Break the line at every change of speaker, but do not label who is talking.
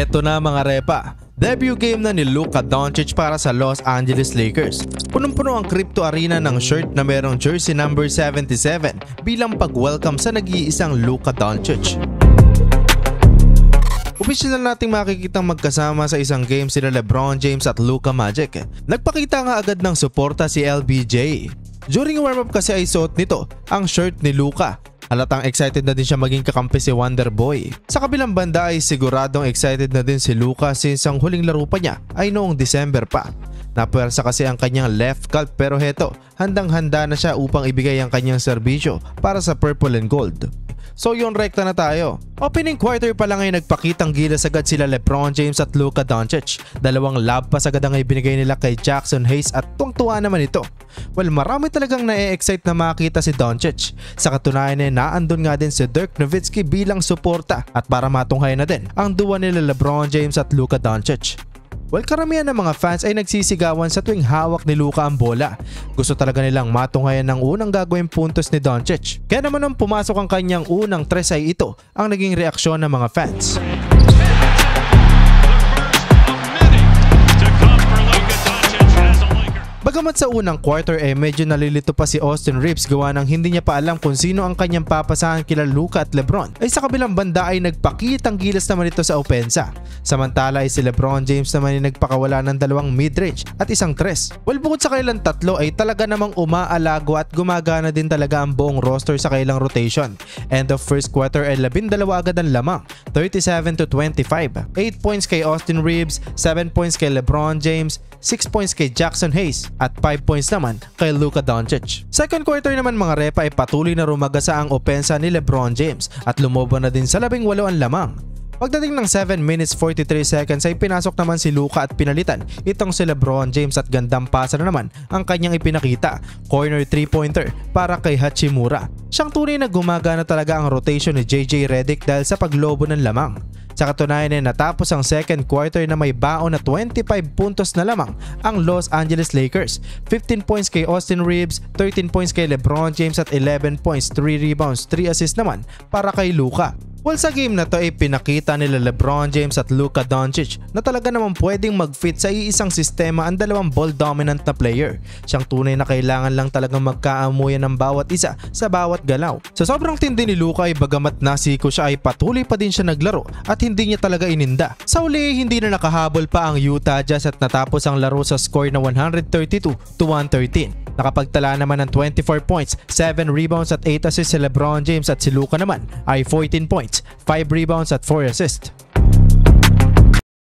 Eto na mga repa, debut game na ni Luka Doncic para sa Los Angeles Lakers. Punong-puno ang crypto arena ng shirt na merong jersey number 77 bilang pag-welcome sa nag-iisang Luka Doncic. Opisyal na nating makikitang magkasama sa isang game sila LeBron James at Luka Magic. Nagpakita nga agad ng suporta si LBJ. During warm-up kasi ay suot nito ang shirt ni Luka. Halatang excited na din siya maging kakampi si Wonderboy. Sa kabilang banda ay siguradong excited na din si Luka since ang huling laro pa niya ay noong December pa. Napuwersa kasi ang kanyang left calf pero heto, handang-handa na siya upang ibigay ang kanyang serbisyo para sa purple and gold. So yun, rekta na tayo. Opening quarter pa lang ay nagpakitang gilas agad sila LeBron James at Luka Doncic. Dalawang lob pass agad ang ibinigay nila kay Jackson Hayes at tuwang-tuwa naman ito. Well, marami talagang na-excite na makita si Doncic. Sa katunayan ay naandun nga din si Dirk Nowitzki bilang suporta at para matunghayan na din ang duwa nila LeBron James at Luka Doncic. Well, karamihan ng mga fans ay nagsisigawan sa tuwing hawak ni Luka ang bola. Gusto talaga nilang matunghayan ng unang gagawing puntos ni Doncic. Kaya naman nung pumasok ang kanyang unang tres ay ito ang naging reaksyon ng mga fans. Bagamat sa unang quarter medyo nalilito pa si Austin Reeves gawa ng hindi niya pa alam kung sino ang kanyang papasahan kila Luka at LeBron, ay sa kabilang banda ay nagpakitang gilas naman ito sa opensa. Samantala ay si LeBron James naman ay nagpakawala ng dalawang mid-range at isang tres. Well, bukod sa kailang tatlo ay talaga namang umaalago at gumagana din talaga ang buong roster sa kailang rotation. End of first quarter ay 12 agad ang lamang, 37-25. 8 points kay Austin Reeves, 7 points kay LeBron James, 6 points kay Jackson Hayes at 5 points naman kay Luka Doncic. Second quarter naman mga repa ay patuloy na rumagasa ang opensa ni LeBron James at lumoban na din sa 18 ang lamang. Pagdating ng 7 minutes 43 seconds ay pinasok naman si Luka at pinalitan itong si LeBron James at gandang pasa na naman ang kanyang ipinakita. Corner 3-pointer para kay Hachimura. Siyang tunay na gumagana talaga ang rotation ni JJ Redick dahil sa paglobo ng lamang. Sa katunayan ay natapos ang second quarter na may baon na 25 puntos na lamang ang Los Angeles Lakers. 15 points kay Austin Reeves, 13 points kay LeBron James at 11 points, 3 rebounds, 3 assists naman para kay Luka. Well, sa game na to ay pinakita nila LeBron James at Luka Doncic na talaga naman pwedeng mag-fit sa iisang sistema ang dalawang ball dominant na player. Siyang tunay na kailangan lang talagang magkaamuyan ng bawat isa sa bawat galaw. Sa sobrang tindi ni Luka ay bagamat nasiko siya ay patuloy pa din siya naglaro at hindi niya talaga ininda. Sa uli hindi na nakahabol pa ang Utah Jazz at natapos ang laro sa score na 132-113. Nakapagtala naman ng 24 points, 7 rebounds at 8 assists si LeBron James at si Luka naman ay 14 points, 5 rebounds at 4 assists.